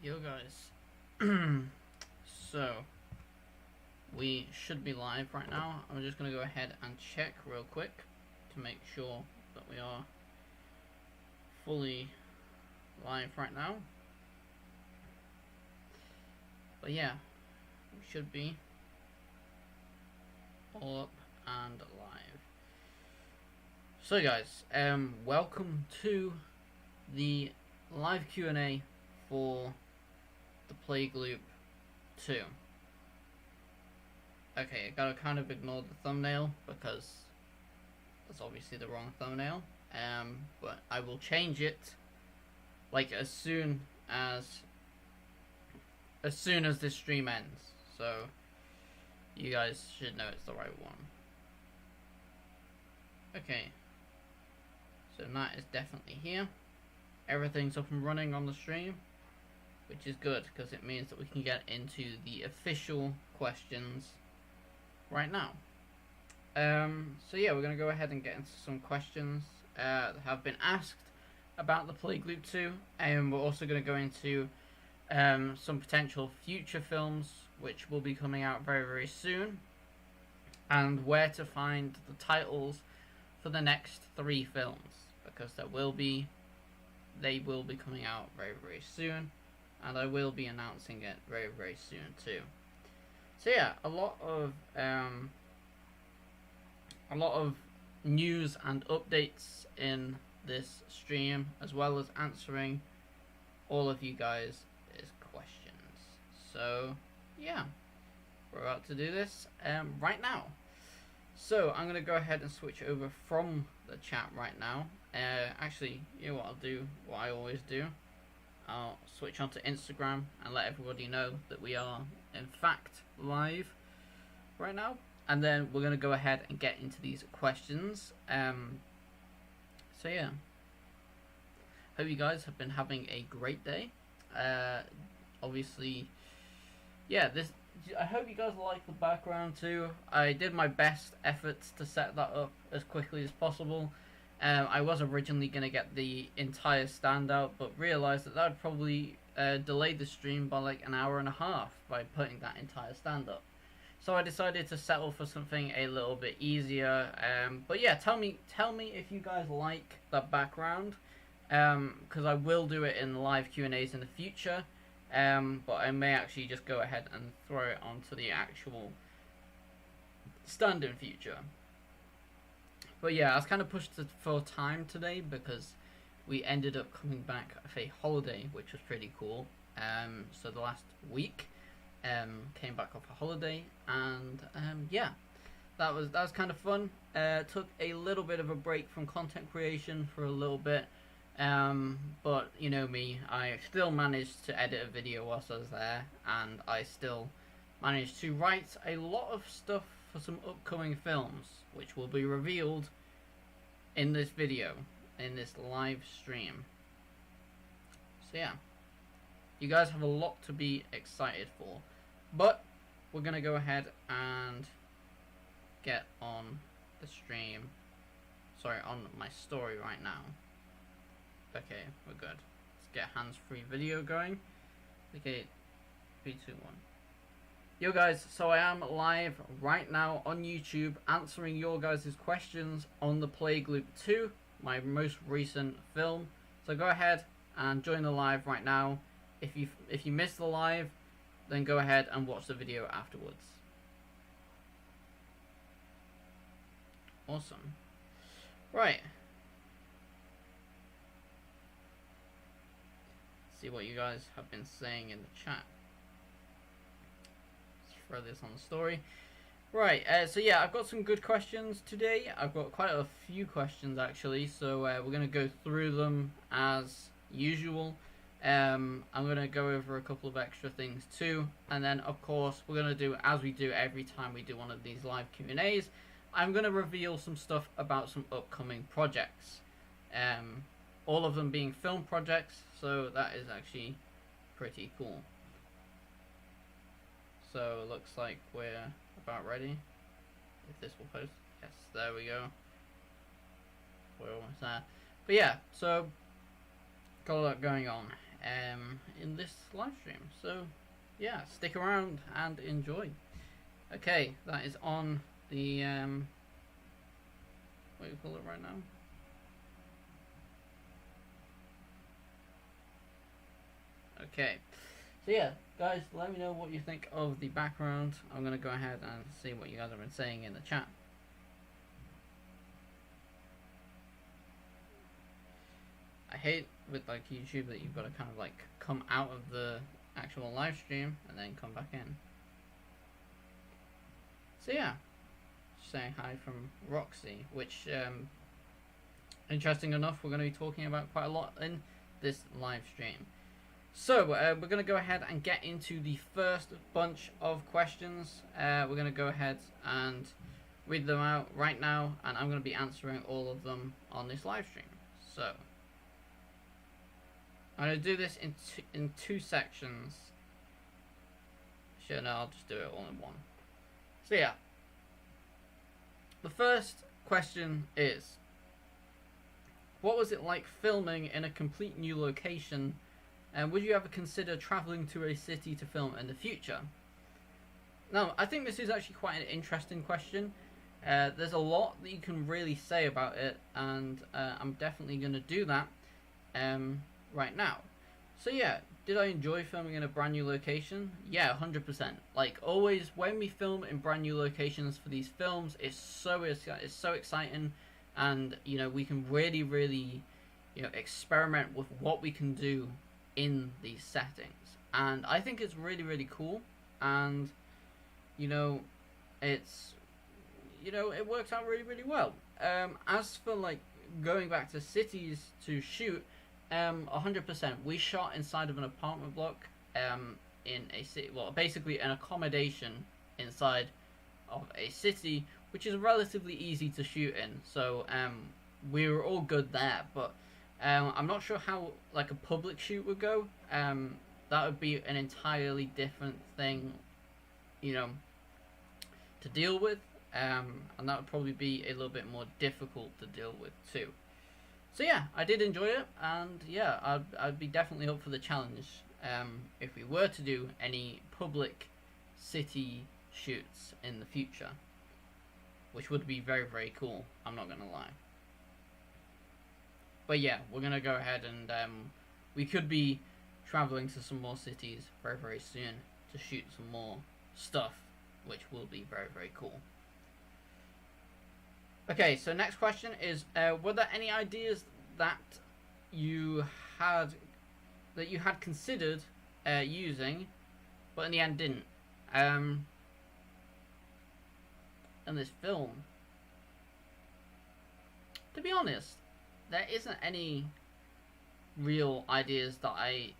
Yo guys, so we should be live right now. I'm just going to go ahead and check real quick to make sure that we are fully live right now. But yeah, we should be all up and live. So guys, welcome to the live Q&A for the Plague Loop 2. Okay, I gotta kind of ignore the thumbnail because that's obviously the wrong thumbnail. But I will change it like as soon as this stream ends. So you guys should know it's the right one. Okay. So Nat is definitely here. Everything's up and running on the stream, which is good because it means that we can get into the official questions right now. So yeah, we're going to go ahead and get into some questions that have been asked about the Plague Loop 2, and we're also going to go into some potential future films which will be coming out very, very soon, and where to find the titles for the next 3 films, because they will be coming out very, very soon, and I will be announcing it very, very soon too. So yeah, a lot of news and updates in this stream, as well as answering all of you guys' questions. So yeah, we're about to do this right now. So I'm going to go ahead and switch over from the chat right now. Actually, you know what I'll do, what I always do. I'll switch onto Instagram and let everybody know that we are in fact live right now. And then we're going to go ahead and get into these questions. So yeah, hope you guys have been having a great day. Obviously, yeah, I hope you guys like the background too. I did my best efforts to set that up as quickly as possible. I was originally going to get the entire stand out, but realised that would probably delay the stream by like an hour and a half by putting that entire stand up. So I decided to settle for something a little bit easier. But yeah, tell me if you guys like that background, because I will do it in live Q&As in the future. But I may actually just go ahead and throw it onto the actual stand in future. But yeah, I was kind of pushed for time today because we ended up coming back off a holiday, which was pretty cool. So the last week, came back off a holiday, and yeah, that was kind of fun. Took a little bit of a break from content creation for a little bit. But you know me, I still managed to edit a video whilst I was there, and I still managed to write a lot of stuff for some upcoming films, which will be revealed in this video, in this live stream. So yeah, you guys have a lot to be excited for, but we're gonna go ahead and get on the stream, on my story right now. Okay, we're good. Let's get hands-free video going. Okay, 3, 2, 1. Yo guys, so I am live right now on YouTube answering your guys' questions on the Plague Loop 2, my most recent film. So go ahead and join the live right now. If you missed the live, then go ahead and watch the video afterwards. Awesome. Right. See what you guys have been saying in the chat. Let's throw this on the story. Right, so yeah, I've got some good questions today. I've got quite a few questions actually, so we're going to go through them as usual. I'm going to go over a couple of extra things too, and then of course we're going to do, as we do every time we do one of these live Q&As, I'm going to reveal some stuff about some upcoming projects. All of them being film projects, so that is actually pretty cool. So it looks like we're about ready. If this will post. Yes, there we go. We're almost there. But yeah, so got a lot going on. in this live stream. So yeah, stick around and enjoy. Okay, that is on the what do you call it right now? Okay, so yeah, guys, let me know what you think of the background. I'm gonna go ahead and see what you guys have been saying in the chat. I hate with like YouTube that you've got to kind of like come out of the actual live stream and then come back in. So yeah, saying hi from Roxy, which interesting enough, we're going to be talking about quite a lot in this live stream. So we're going to go ahead and get into the first bunch of questions. We're going to go ahead and read them out right now, and I'm going to be answering all of them on this live stream. So I'm going to do this in two sections. Sure, no, I'll just do it all in one. So yeah, the first question is, what was it like filming in a complete new location, and would you ever consider travelling to a city to film in the future? Now, I think this is actually quite an interesting question. There's a lot that you can really say about it, and I'm definitely going to do that right now. So yeah, did I enjoy filming in a brand new location? Yeah, 100%. Like always, when we film in brand new locations for these films, it's so exciting, and you know, we can really experiment with what we can do in these settings, and I think it's really cool, and you know, it's it works out really well. As for like going back to cities to shoot, 100%. We shot inside of an apartment block, in a city. Well, basically an accommodation inside of a city, which is relatively easy to shoot in. So we were all good there. But I'm not sure how like a public shoot would go. That would be an entirely different thing, you know, to deal with. And that would probably be a little bit more difficult to deal with too. So yeah, I did enjoy it, and yeah, I'd be definitely up for the challenge if we were to do any public city shoots in the future, which would be very cool, I'm not gonna lie. But yeah, we're gonna go ahead and we could be traveling to some more cities very soon to shoot some more stuff, which will be very cool. Okay, so next question is, were there any ideas that you had considered using, but in the end didn't? In this film, to be honest, there isn't any real ideas that I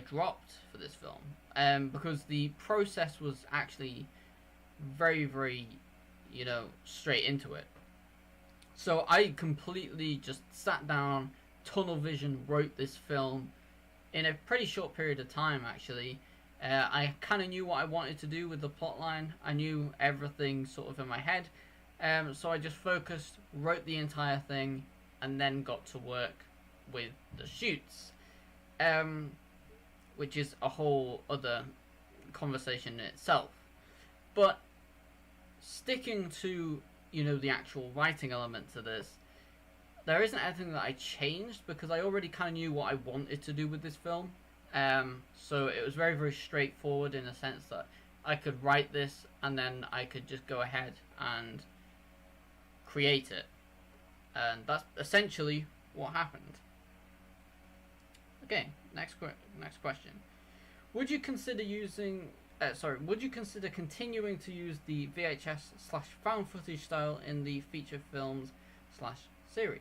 dropped for this film, because the process was actually very straight into it. So I completely just sat down, tunnel vision, wrote this film in a pretty short period of time, actually. I kind of knew what I wanted to do with the plotline. I knew everything sort of in my head. So I just focused, wrote the entire thing, and then got to work with the shoots. Which is a whole other conversation in itself. But sticking to, the actual writing element to this, there isn't anything that I changed, because I already kind of knew what I wanted to do with this film. So it was very straightforward, in a sense that I could write this and then I could just go ahead and create it. And that's essentially what happened. Okay, next question. Would you consider continuing to use the VHS/found footage style in the feature films/series?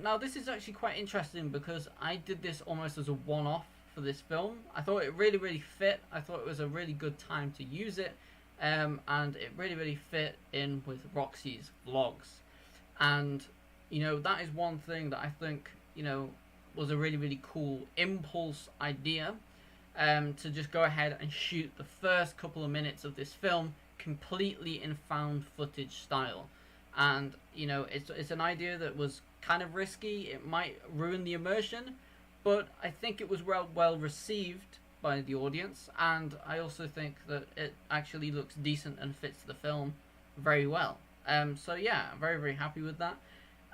Now this is actually quite interesting, because I did this almost as a one-off for this film. I thought it really fit. I thought it was a really good time to use it, and it really fit in with Roxy's vlogs. And that is one thing that I think was a really cool impulse idea. To just go ahead and shoot the first couple of minutes of this film completely in found footage style. And it's an idea that was kind of risky. It might ruin the immersion, but I think it was well received by the audience, and I also think that it actually looks decent and fits the film very well. So yeah, I'm very happy with that,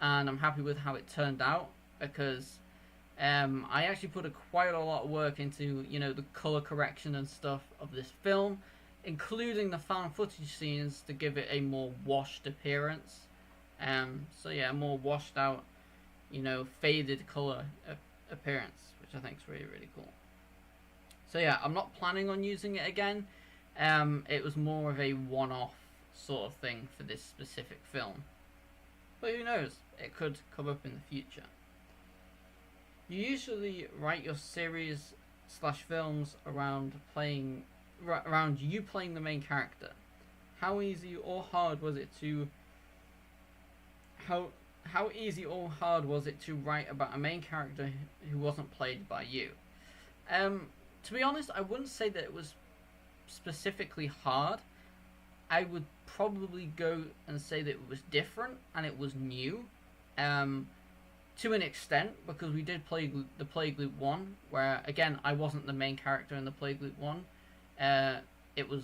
and I'm happy with how it turned out because I actually put quite a lot of work into the color correction and stuff of this film, including the found footage scenes to give it a more washed appearance. So yeah, more washed out, faded color appearance, which I think is really cool. So yeah, I'm not planning on using it again. It was more of a one-off sort of thing for this specific film. But who knows? It could come up in the future. You usually write your series slash films around you playing the main character. How easy or hard was it to how easy or hard was it to write about a main character who wasn't played by you? To be honest, I wouldn't say that it was specifically hard. I would probably go and say that it was different and it was new. To an extent, because we did play the Plague Loop 1, where, again, I wasn't the main character in the Plague Loop 1. It was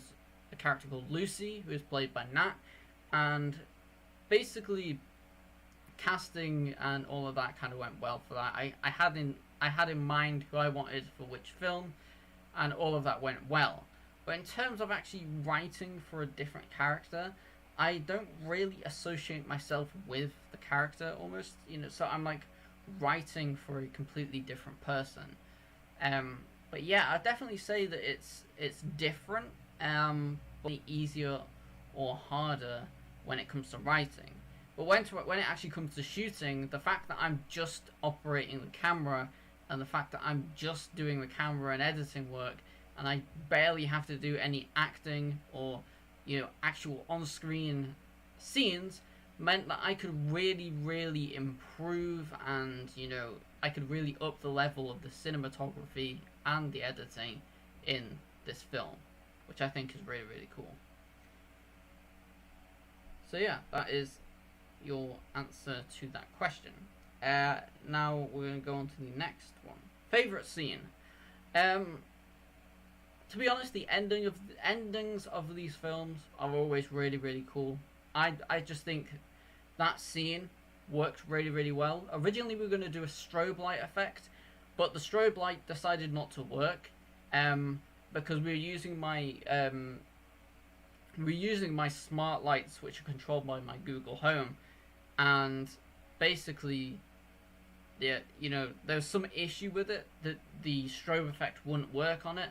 a character called Lucy, who was played by Nat, and basically casting and all of that kind of went well for that. I had in mind who I wanted for which film, and all of that went well. But in terms of actually writing for a different character, I don't really associate myself with the character almost, so I'm like writing for a completely different person. But yeah, I'd definitely say that it's different, but easier or harder when it comes to writing. But when it actually comes to shooting, the fact that I'm just operating the camera and the fact that I'm just doing the camera and editing work, and I barely have to do any acting or actual on-screen scenes, meant that I could really improve, and I could really up the level of the cinematography and the editing in this film, which I think is really cool. So yeah, that is your answer to that question. Now we're going to go on to the next one. Favorite scene. To be honest, the endings of these films are always really cool. I just think that scene worked really well. Originally we were going to do a strobe light effect, but the strobe light decided not to work because we were using my smart lights, which are controlled by my Google Home, and basically there's some issue with it that the strobe effect wouldn't work on it.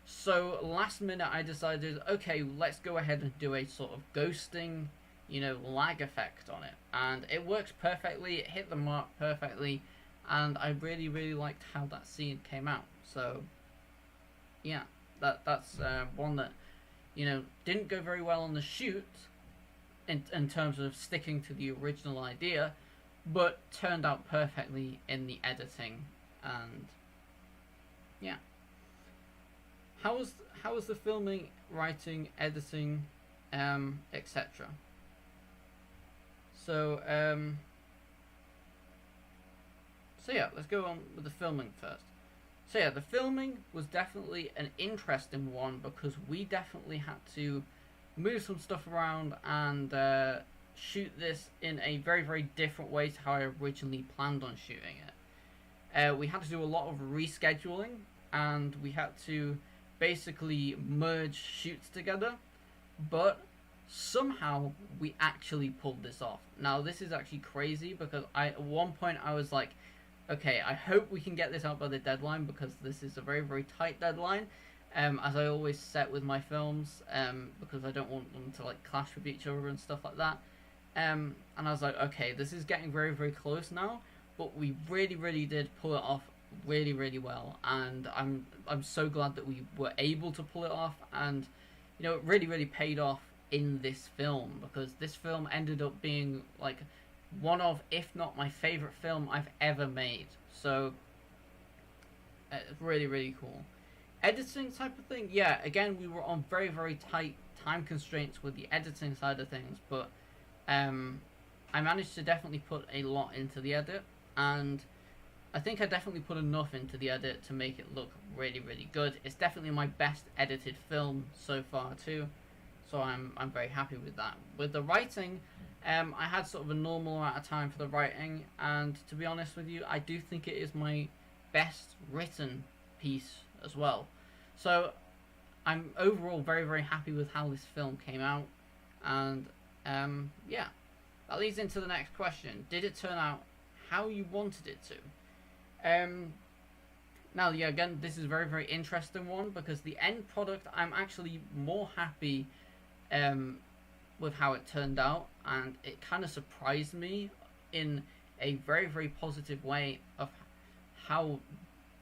So last minute I decided, okay, let's go ahead and do a sort of ghosting, lag effect on it. And it works perfectly, it hit the mark perfectly, and I really liked how that scene came out. So, yeah, that's one that, didn't go very well on the shoot, in terms of sticking to the original idea, but turned out perfectly in the editing, and, yeah. How was the filming, writing, editing, etc.? So yeah, let's go on with the filming first. So yeah, the filming was definitely an interesting one because we definitely had to move some stuff around and shoot this in a very different way to how I originally planned on shooting it. We had to do a lot of rescheduling, and we had to basically merge shoots together, but somehow we actually pulled this off. Now this is actually crazy because at one point I was like, okay, I hope we can get this out by the deadline because this is a very tight deadline, as I always set with my films, because I don't want them to like clash with each other and stuff like that. And I was like, okay, this is getting very close now, but we really did pull it off really well, and I'm so glad that we were able to pull it off, and it really paid off in this film, because this film ended up being like one of, if not my favorite film I've ever made. So it's really cool. Editing type of thing, yeah, again, we were on very tight time constraints with the editing side of things, but I managed to definitely put a lot into the edit, and I think I definitely put enough into the edit to make it look really, really good. It's definitely my best edited film so far too, so I'm very happy with that. With the writing, I had sort of a normal amount of time for the writing, and to be honest with you, I do think it is my best written piece as well. So I'm overall very, very happy with how this film came out, and yeah, that leads into the next question. Did it turn out how you wanted it to? Now, yeah, again, this is a very, very interesting one because the end product, I'm actually more happy with how it turned out, and it kind of surprised me in a very, very positive way of how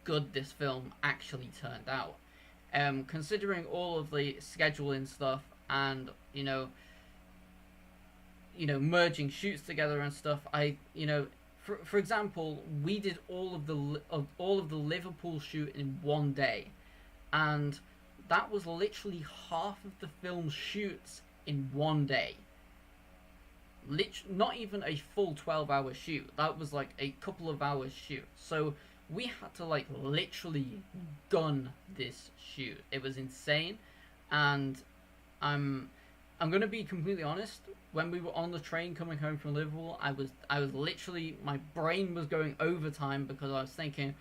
good this film actually turned out. Considering all of the scheduling stuff and merging shoots together and stuff, for example, we did all of the Liverpool shoot in one day, and that was literally half of the film's shoots in one day. Not even a full 12-hour shoot. That was like a couple of hours shoot. So we had to like literally gun this shoot. It was insane, and I'm gonna be completely honest. When we were on the train coming home from Liverpool, I was literally, my brain was going overtime because I was thinking,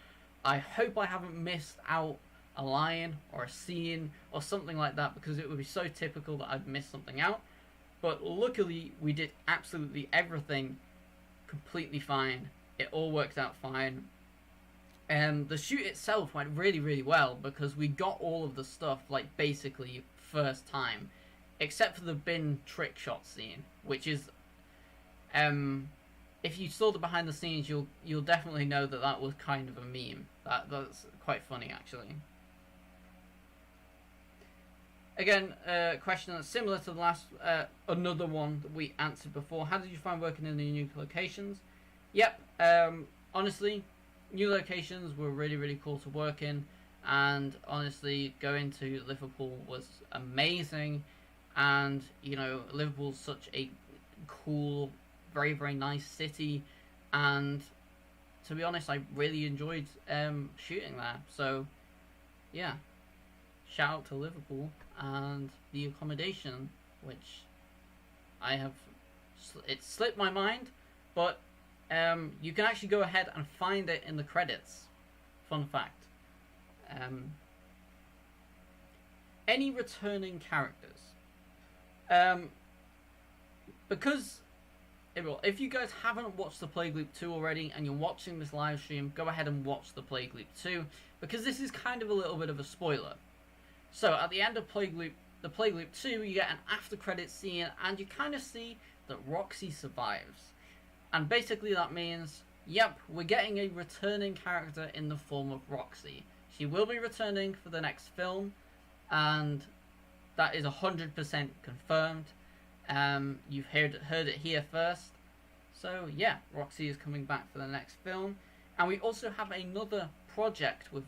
I hope I haven't missed out a line or a scene or something like that, because it would be so typical that I'd miss something out. But luckily, we did absolutely everything completely fine. It all worked out fine. The shoot itself went really, really well because we got all of the stuff like basically first time, except for the bin trick shot scene, which is, if you saw the behind the scenes, you'll definitely know that was kind of a meme. That's quite funny actually. Again, a question that's similar to the last, another one that we answered before. How did you find working in the new locations? Yep, honestly, new locations were really, really cool to work in, and honestly, going to Liverpool was amazing. And Liverpool's such a cool, very, very nice city, and to be honest, I really enjoyed shooting there. So yeah, shout out to Liverpool and the accommodation, which it slipped my mind, but you can actually go ahead and find it in the credits. Fun fact. Any returning characters? Because if you guys haven't watched the Plague Loop 2 already and you're watching this live stream, go ahead and watch the Plague Loop 2, because this is kind of a little bit of a spoiler. So at the end of the Plague Loop 2, you get an after credits scene, and you kind of see that Roxy survives. And basically that means, yep, we're getting a returning character in the form of Roxy. She will be returning for the next film, and that is 100% confirmed. You've heard it here first. So yeah, Roxy is coming back for the next film. And we also have another project with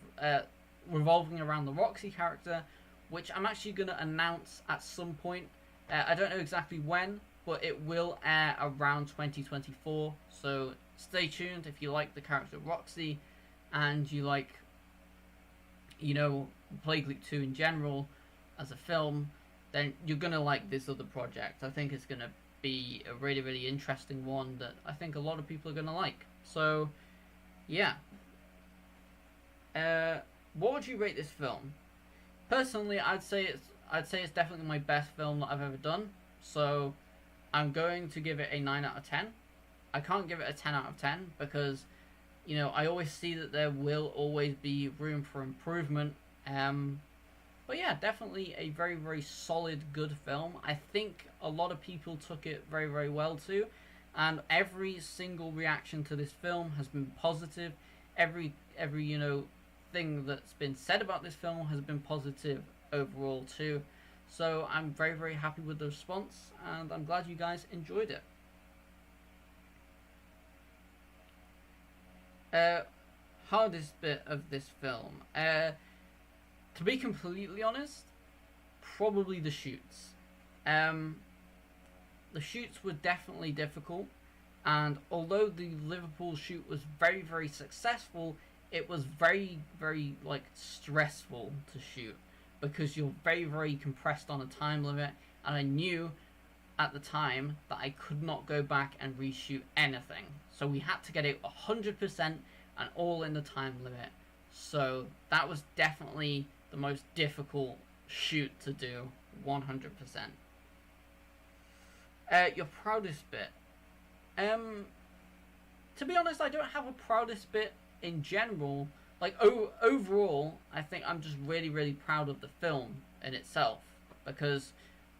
revolving around the Roxy character, which I'm actually going to announce at some point. I don't know exactly when, but it will air around 2024. So stay tuned if you like the character Roxy and you like, Plague Loop 2 in general as a film, then you're going to like this other project. I think it's going to be a really, really interesting one that I think a lot of people are going to like. So, yeah. What would you rate this film? Personally, I'd say it's definitely my best film that I've ever done. So, I'm going to give it a 9 out of 10. I can't give it a 10 out of 10 because, I always see that there will always be room for improvement. But yeah, definitely a very, very solid, good film. I think a lot of people took it very, very well too, and every single reaction to this film has been positive. Every thing that's been said about this film has been positive overall too. So I'm very, very happy with the response, and I'm glad you guys enjoyed it. Hardest bit of this film. To be completely honest, probably the shoots. The shoots were definitely difficult. And although the Liverpool shoot was very, very successful, it was very, very like stressful to shoot because you're very, very compressed on a time limit. And I knew at the time that I could not go back and reshoot anything. So we had to get it 100% and all in the time limit. So that was definitely the most difficult shoot to do, 100%. Your proudest bit. To be honest, I don't have a proudest bit in general. Like, overall, I think I'm just really, really proud of the film in itself. Because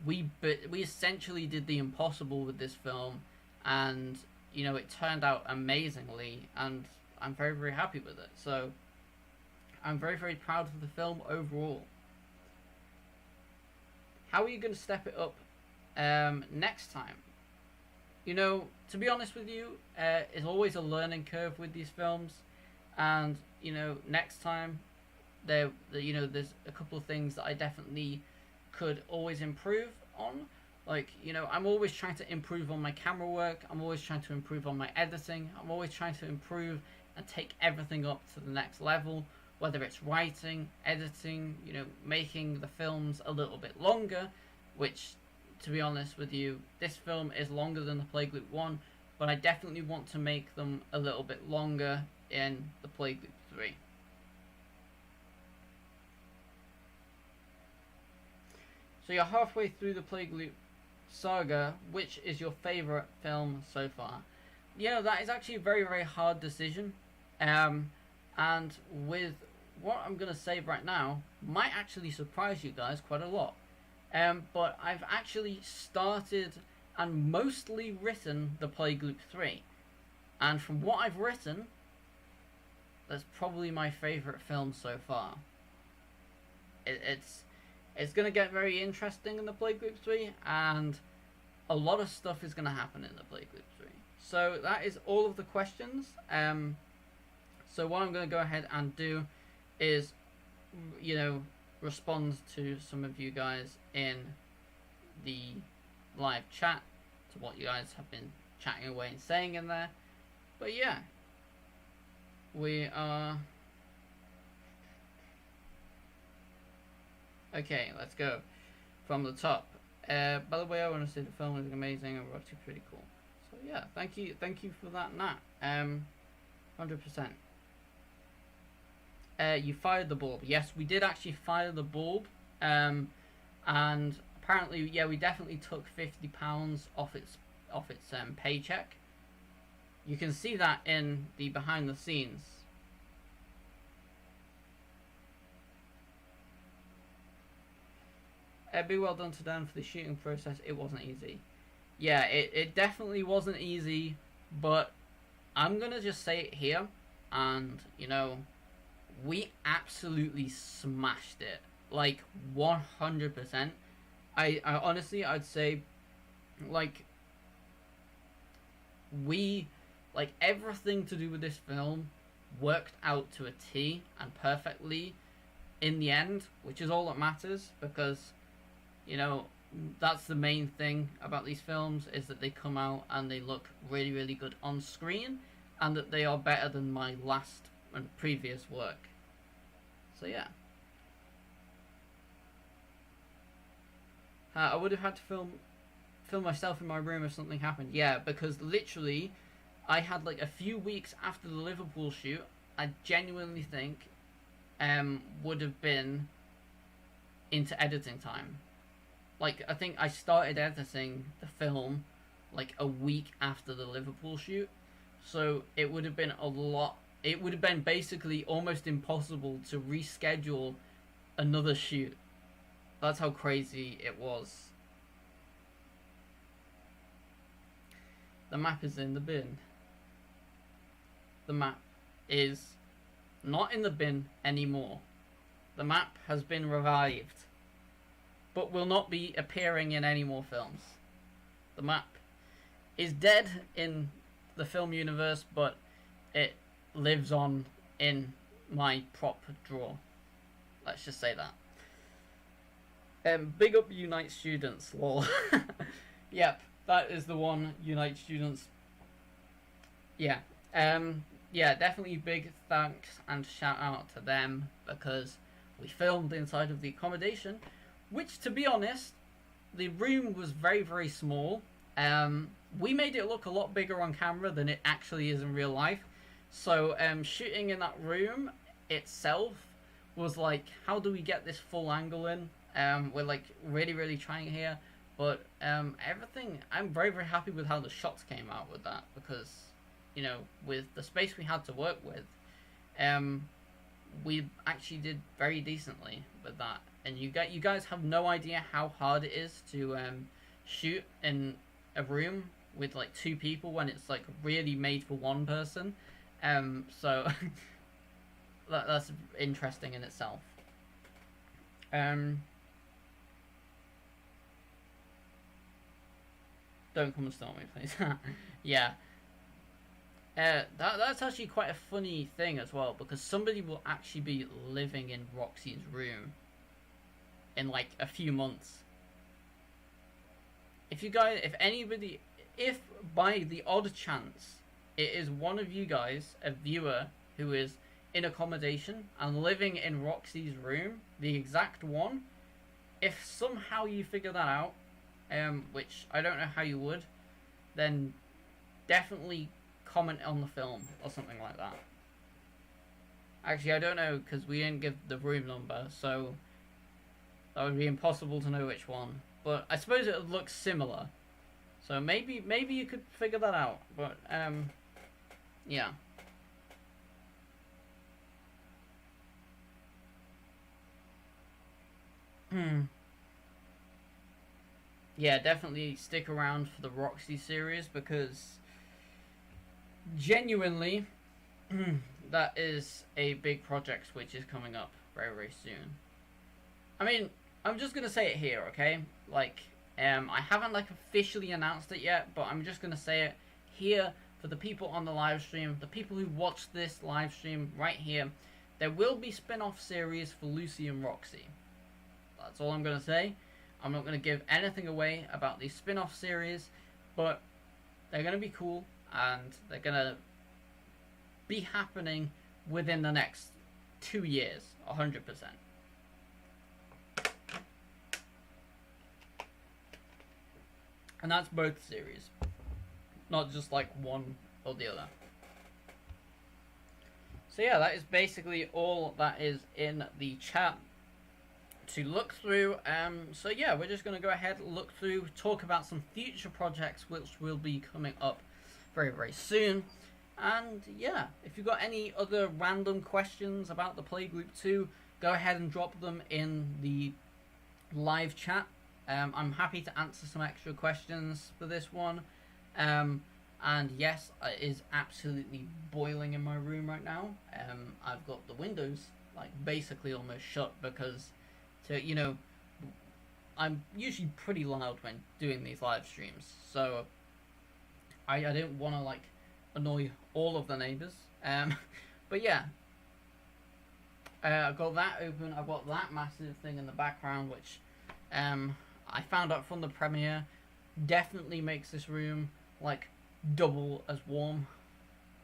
we essentially did the impossible with this film. And, you know, it turned out amazingly. And I'm very, very happy with it. So, I'm very, very proud of the film overall. How are you going to step it up next time? You know, to be honest with you, it's always a learning curve with these films, and you know, next time, there's a couple of things that I definitely could always improve on. Like, you know, I'm always trying to improve on my camera work. I'm always trying to improve on my editing. I'm always trying to improve and take everything up to the next level. Whether it's writing, editing, you know, making the films a little bit longer, which, to be honest with you, this film is longer than the Plague Loop 1, but I definitely want to make them a little bit longer in the Plague Loop 3. So you're halfway through the Plague Loop saga. Which is your favourite film so far? You know, that is actually a very, very hard decision. And with what I'm going to say right now, might actually surprise you guys quite a lot. But I've actually started and mostly written the Plague Loop 3. And from what I've written, that's probably my favourite film so far. It's going to get very interesting in the Plague Loop 3, and a lot of stuff is going to happen in the Plague Loop 3. So that is all of the questions. So what I'm going to go ahead and do is, you know, respond to some of you guys in the live chat, to what you guys have been chatting away and saying in there. But yeah, we are... Okay, let's go from the top. By the way, I want to say the film is amazing and actually pretty cool. So yeah, thank you for that, Nat. 100%. You fired the bulb. Yes, we did actually fire the bulb. And apparently, yeah, we definitely took £50 off its paycheck. You can see that in the behind the scenes. Be well done to Dan for the shooting process. It wasn't easy. Yeah, it definitely wasn't easy, but I'm gonna just say it here, and you know, we absolutely smashed it, like 100%. I honestly, I'd say, like, everything to do with this film worked out to a T and perfectly in the end, which is all that matters, because, you know, that's the main thing about these films, is that they come out and they look really, really good on screen, and that they are better than my last and previous work. So yeah. I would have had to film myself in my room if something happened. Yeah, because literally, I had like a few weeks after the Liverpool shoot, I genuinely think would have been into editing time. Like, I think I started editing the film like a week after the Liverpool shoot, so it would have been a lot. It would have been basically almost impossible to reschedule another shoot. That's how crazy it was. The map is in the bin. The map is not in the bin anymore. The map has been revived, but will not be appearing in any more films. The map is dead in the film universe, but it lives on in my prop drawer. Let's just say that. Big up Unite Students, lol. Yep, that is the one, Unite Students. Yeah. Yeah, definitely big thanks and shout out to them because we filmed inside of the accommodation, which, to be honest, the room was very, very small. We made it look a lot bigger on camera than it actually is in real life. So, shooting in that room itself was like, how do we get this full angle in? We're like really, really trying here, but everything. I'm very, very happy with how the shots came out with that because, with the space we had to work with, um, we actually did very decently with that. And you guys have no idea how hard it is to shoot in a room with like two people when it's like really made for one person. So that's interesting in itself. Um, don't come and stop me, please. Yeah. That's actually quite a funny thing as well because somebody will actually be living in Roxy's room in like a few months. If anybody, if by the odd chance it is one of you guys, a viewer who is in accommodation and living in Roxy's room, the exact one, if somehow you figure that out, which I don't know how you would, then definitely comment on the film or something like that. Actually, I don't know because we didn't give the room number, so that would be impossible to know which one. But I suppose it would look similar. So maybe you could figure that out. But yeah. Yeah, definitely stick around for the Roxy series because genuinely that is a big project which is coming up very, very soon. I mean, I'm just gonna say it here, okay? Like, I haven't like officially announced it yet, but I'm just gonna say it here for the people on the live stream, the people who watch this live stream right here. There will be spin-off series for Lucy and Roxy. That's all I'm gonna say. I'm not gonna give anything away about these spin-off series, but they're gonna be cool and they're gonna be happening within the next 2 years, 100%. And that's both series, not just like one or the other. So yeah, that is basically all that is in the chat to look through. So yeah, we're just going to go ahead, look through, talk about some future projects which will be coming up very, very soon. And yeah, if you've got any other random questions about the Playgroup 2, go ahead and drop them in the live chat. I'm happy to answer some extra questions for this one. And yes, it is absolutely boiling in my room right now. I've got the windows like basically almost shut because, I'm usually pretty loud when doing these live streams. So I didn't want to like annoy all of the neighbors. But yeah, I've got that open. I've got that massive thing in the background, which I found out from the premiere definitely makes this room like double as warm,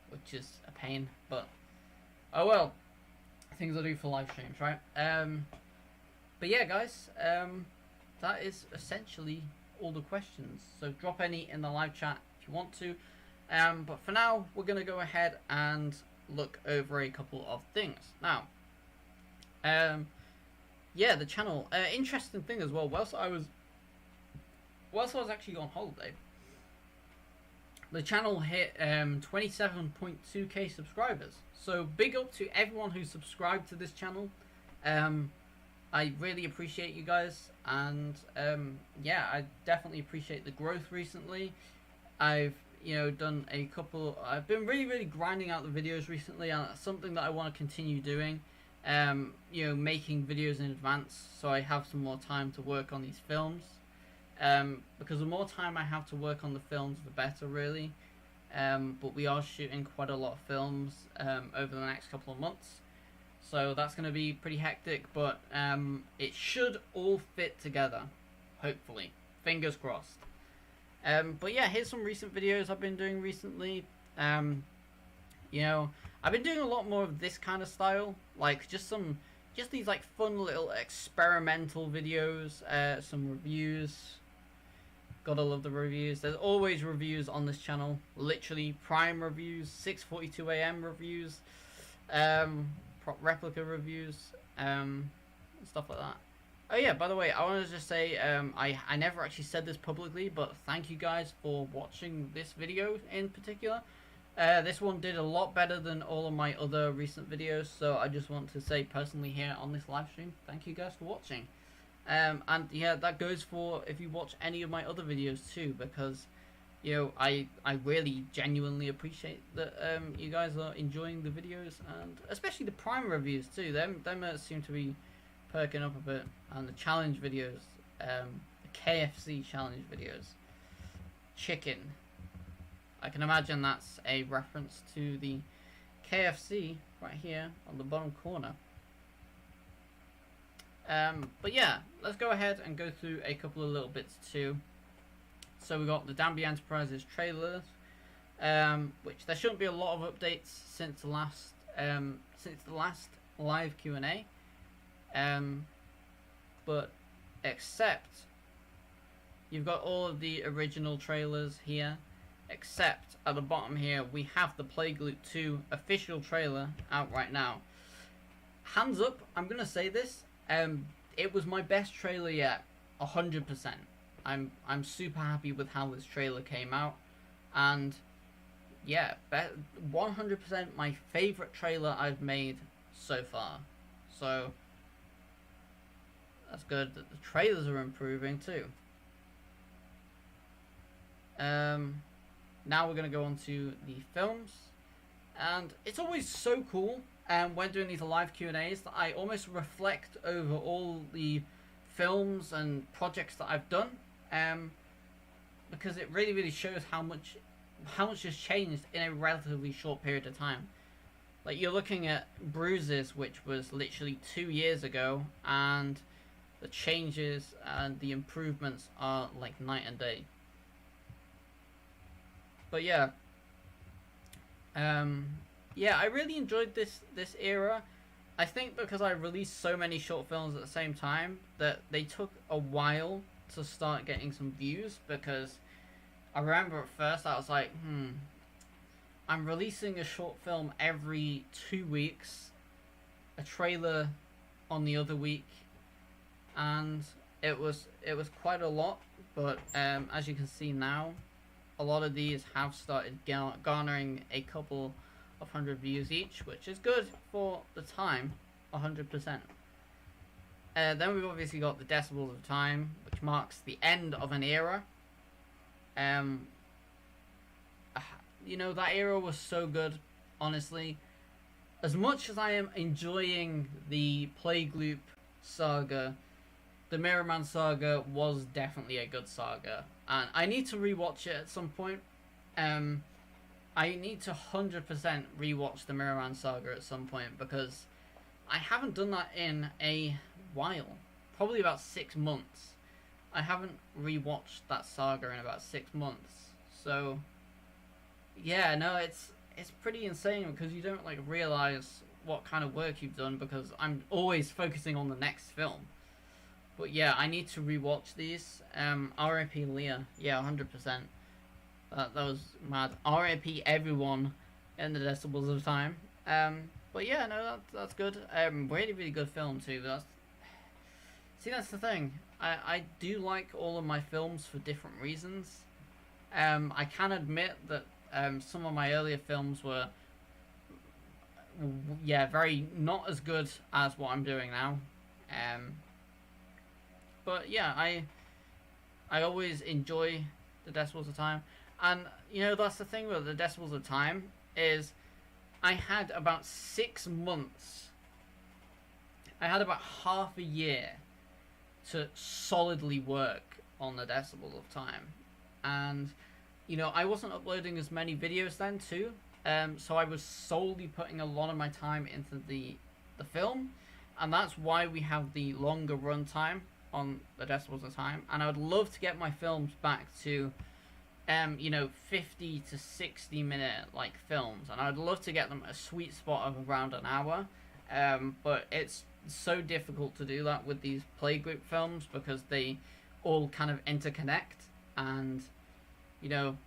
which is a pain, but oh well, things I do for live streams, right? But yeah, guys, that is essentially all the questions, so drop any in the live chat if you want to. But for now, we're going to go ahead and look over a couple of things. Now, yeah, the channel, interesting thing as well, whilst I was actually on holiday, the channel hit 27.2k subscribers. So big up to everyone who subscribed to this channel. I really appreciate you guys, and yeah, I definitely appreciate the growth recently. I've done a couple. I've been really grinding out the videos recently, and it's something that I want to continue doing. Making videos in advance so I have some more time to work on these films. Because the more time I have to work on the films, the better, really. But we are shooting quite a lot of films over the next couple of months, so that's going to be pretty hectic. But it should all fit together, hopefully. Fingers crossed. But yeah, here's some recent videos I've been doing recently. Um, you know, I've been doing a lot more of this kind of style, like just these like fun little experimental videos, some reviews. Gotta love the reviews. There's always reviews on this channel. Literally Prime reviews, 6:42 a.m. reviews, replica reviews, stuff like that. Oh yeah, by the way, I want to just say I never actually said this publicly, but thank you guys for watching this video in particular. This one did a lot better than all of my other recent videos, so I just want to say personally here on this live stream, thank you guys for watching. And yeah, that goes for if you watch any of my other videos too, because you know I really genuinely appreciate that you guys are enjoying the videos, and especially the Prime reviews too. Them seem to be perking up a bit, and the challenge videos, the KFC challenge videos, chicken. I can imagine that's a reference to the KFC right here on the bottom corner. But yeah, let's go ahead and go through a couple of little bits too. So we got the Danby Enterprises trailers, which there shouldn't be a lot of updates since the last live Q&A, but except you've got all of the original trailers here, except at the bottom here we have the Plague Loop 2 official trailer out right now. Hands up, I'm gonna say this. It was my best trailer yet, 100%. I'm super happy with how this trailer came out, and yeah, 100% my favorite trailer I've made so far. So that's good that the trailers are improving too. Now we're gonna go on to the films, and it's always so cool. When doing these live Q&As, that I almost reflect over all the films and projects that I've done, because it really shows how much has changed in a relatively short period of time. Like, you're looking at Bruises, which was literally 2 years ago, and the changes and the improvements are like night and day. But yeah, yeah, I really enjoyed this era. I think because I released so many short films at the same time that they took a while to start getting some views, because I remember at first I was like, I'm releasing a short film every 2 weeks, a trailer on the other week, and it was quite a lot, but as you can see now, a lot of these have started garnering a couple of 100 views each, which is good for the time, 100%. Then we've obviously got the Decibels of Time, which marks the end of an era. You know, that era was so good, honestly. As much as I am enjoying the Plague Loop saga, the Mirror Man saga was definitely a good saga, and I need to rewatch it at some point. I need to 100% rewatch the Mirror Man saga at some point, because I haven't done that in a while, probably about 6 months. I haven't rewatched that saga in about 6 months, so yeah, no, it's pretty insane, because you don't like realize what kind of work you've done, because I'm always focusing on the next film. But yeah, I need to rewatch these. R.I.P. Leah, yeah, 100%. That was mad. R.I.P. everyone in the Decibels of Time. But yeah, no, that's good. Really good film too. That's the thing. I do like all of my films for different reasons. I can admit that some of my earlier films were, very not as good as what I'm doing now. But yeah, I always enjoy the Decibels of Time. And, you know, that's the thing with the Decibels of Time, is I had about 6 months, I had about half a year to solidly work on the Decibels of Time. And, you know, I wasn't uploading as many videos then too, so I was solely putting a lot of my time into the film, and that's why we have the longer run time on the Decibels of Time. And I would love to get my films back to you know, 50 to 60 minute like films, and I'd love to get them a sweet spot of around an hour. But it's so difficult to do that with these playgroup films because they all kind of interconnect, and you know,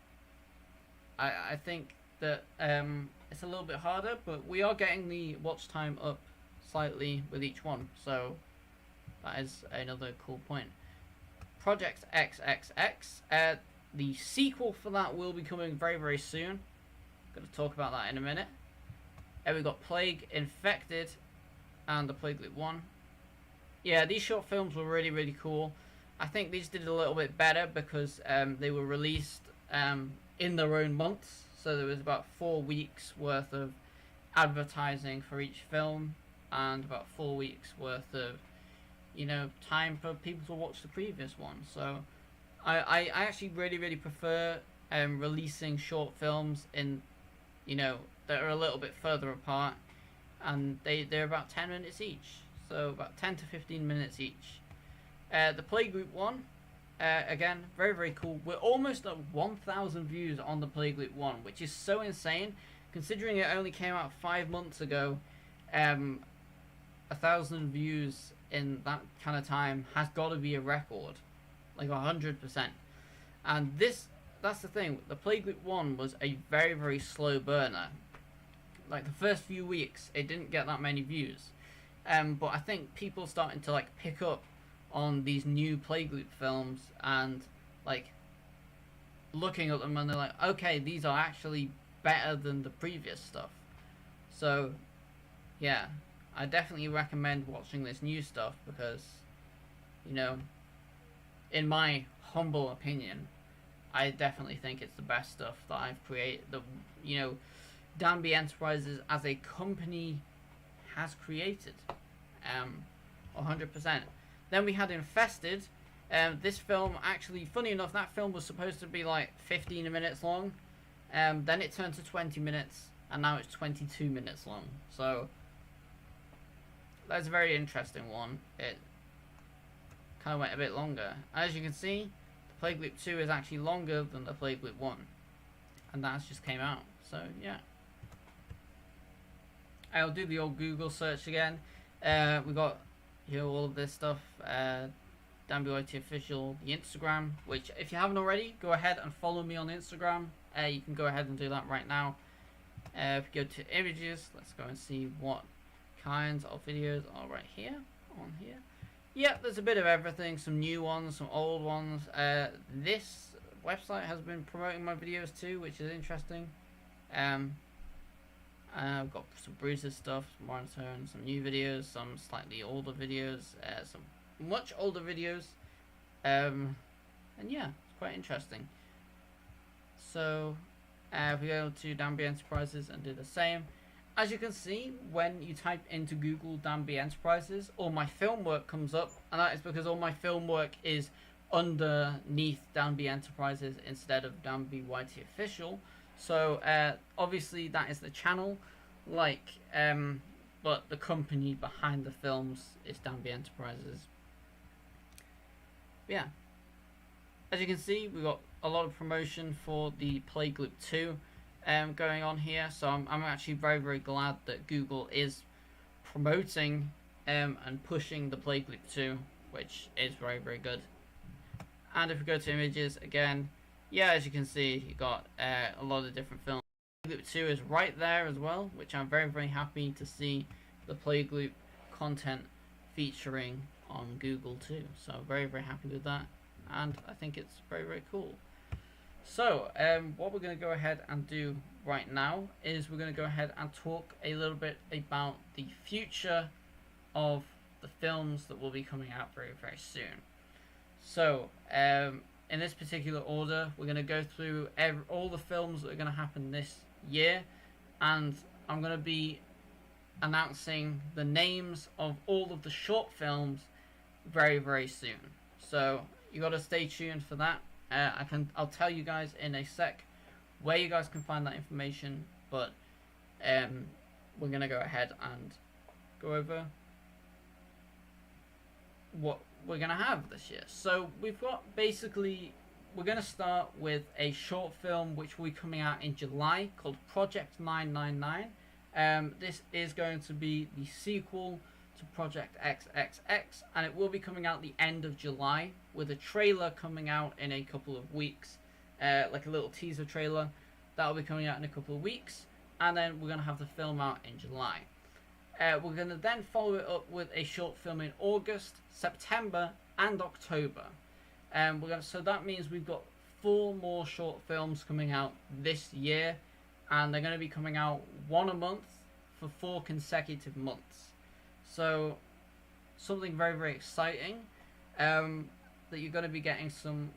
I think that it's a little bit harder, but we are getting the watch time up slightly with each one, so that is another cool point. Project XXX, the sequel for that will be coming very, very soon. I'm going to talk about that in a minute. We've got Plague Infected and the Plague Loop 1. Yeah, these short films were really, really cool. I think these did a little bit better because they were released in their own months. So there was about 4 weeks worth of advertising for each film and about 4 weeks worth of, you know, time for people to watch the previous one. So I actually really, really prefer releasing short films in, you know, that are a little bit further apart, and they're about 10 minutes each, so about 10 to 15 minutes each. The Playgroup one, again, very, very cool. We're almost at 1,000 views on the Playgroup one, which is so insane considering it only came out 5 months ago. 1,000 views in that kind of time has got to be a record, like 100%. And that's the thing, the Playgroup 1 was a very, very slow burner. Like the first few weeks it didn't get that many views, but I think people starting to like pick up on these new Playgroup films and like looking at them, and they're like, okay, these are actually better than the previous stuff. So yeah, I definitely recommend watching this new stuff because, you know, in my humble opinion, I definitely think it's the best stuff that I've created. The, you know, Danby Enterprises as a company has created, 100%. Then we had Infested. This film, actually, funny enough, that film was supposed to be like 15 minutes long. Then it turned to 20 minutes, and now it's 22 minutes long. So that's a very interesting one. It kind of went a bit longer. As you can see, the Playgroup 2 is actually longer than the Playgroup 1, and that's just came out. So yeah, I'll do the old Google search again. We got here all of this stuff. Danby YT Official, the Instagram, which if you haven't already, go ahead and follow me on Instagram. You can go ahead and do that right now. If you go to images, let's go and see what kinds of videos are right here, on here. Yeah, there's a bit of everything, some new ones, some old ones. This website has been promoting my videos too, which is interesting. I've got some Bruce's stuff, some monitoring, some new videos, some slightly older videos, some much older videos, and yeah, it's quite interesting. So if we go to Danby Enterprises and do the same, as you can see, when you type into Google Danby Enterprises, all my film work comes up, and that is because all my film work is underneath Danby Enterprises instead of Danby YT Official. So obviously that is the channel, like, but the company behind the films is Danby Enterprises. But yeah, as you can see, we've got a lot of promotion for the Playgroup 2 going on here. So I'm actually very, very glad that Google is promoting and pushing the Playgroup 2, which is very, very good. And if we go to images again, yeah, as you can see, you got a lot of different films. Playgroup 2 is right there as well, which I'm very, very happy to see the Playgroup content featuring on Google too. So very, very happy with that, and I think it's very, very cool. So what we're going to go ahead and do right now is we're going to go ahead and talk a little bit about the future of the films that will be coming out very, very soon. So in this particular order, we're going to go through all the films that are going to happen this year, and I'm going to be announcing the names of all of the short films very, very soon. So you got to stay tuned for that. I'll tell you guys in a sec where you guys can find that information, but we're going to go ahead and go over what we're going to have this year. So we've got basically we're going to start with a short film which will be coming out in July called Project 999. This is going to be the sequel to Project XXX, and it will be coming out the end of July, with a trailer coming out in a couple of weeks, like a little teaser trailer. That will be coming out in a couple of weeks, and then we're going to have the film out in July. We're going to then follow it up with a short film in August, September, and October. So that means we've got 4 more short films coming out this year, and they're going to be coming out 1 a month for 4 consecutive months. So something very, very exciting, that you're going to be getting some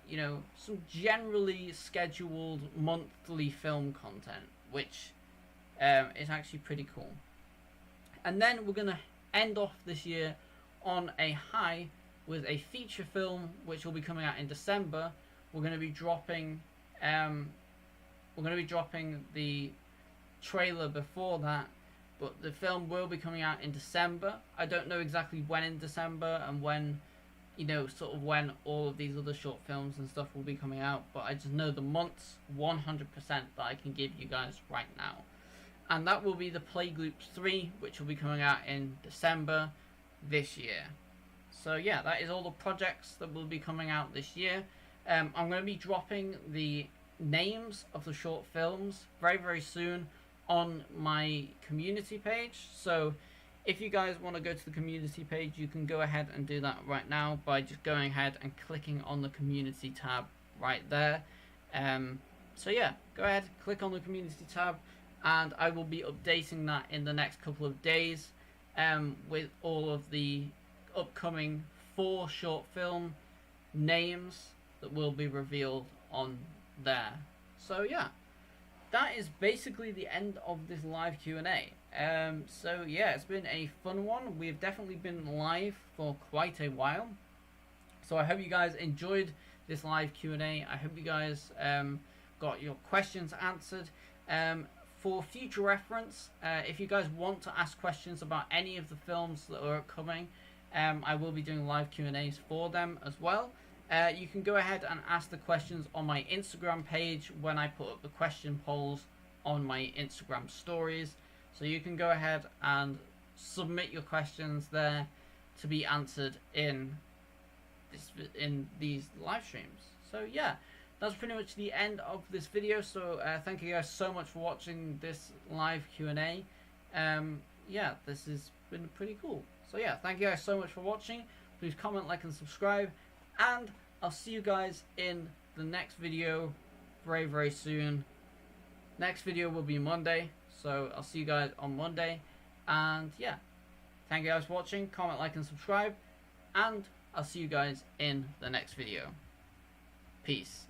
generally scheduled monthly film content, which is actually pretty cool. And then we're going to end off this year on a high with a feature film which will be coming out in December. We're going to be dropping the trailer before that, but the film will be coming out in December. I don't know exactly when in December and when when all of these other short films and stuff will be coming out, but I just know the months 100% that I can give you guys right now. And that will be the Plague Loops 3, which will be coming out in December this year. So yeah, that is all the projects that will be coming out this year. I'm going to be dropping the names of the short films very, very soon on my community page. So if you guys want to go to the community page, you can go ahead and do that right now by just going ahead and clicking on the community tab right there. So yeah, go ahead, click on the community tab, and I will be updating that in the next couple of days with all of the upcoming 4 short film names that will be revealed on there. So yeah, that is basically the end of this live Q&A. So yeah, it's been a fun one. We've definitely been live for quite a while, so I hope you guys enjoyed this live Q&A. I hope you guys got your questions answered. For future reference, if you guys want to ask questions about any of the films that are upcoming, I will be doing live Q&As for them as well. You can go ahead and ask the questions on my Instagram page when I put up the question polls on my Instagram stories. So you can go ahead and submit your questions there to be answered in these live streams. So yeah, that's pretty much the end of this video. So thank you guys so much for watching this live Q&A. Yeah, this has been pretty cool. So yeah, thank you guys so much for watching. Please comment, like, and subscribe, and I'll see you guys in the next video very, very soon. Next video will be Monday, so I'll see you guys on Monday. And yeah, thank you guys for watching. Comment, like, and subscribe, and I'll see you guys in the next video. Peace.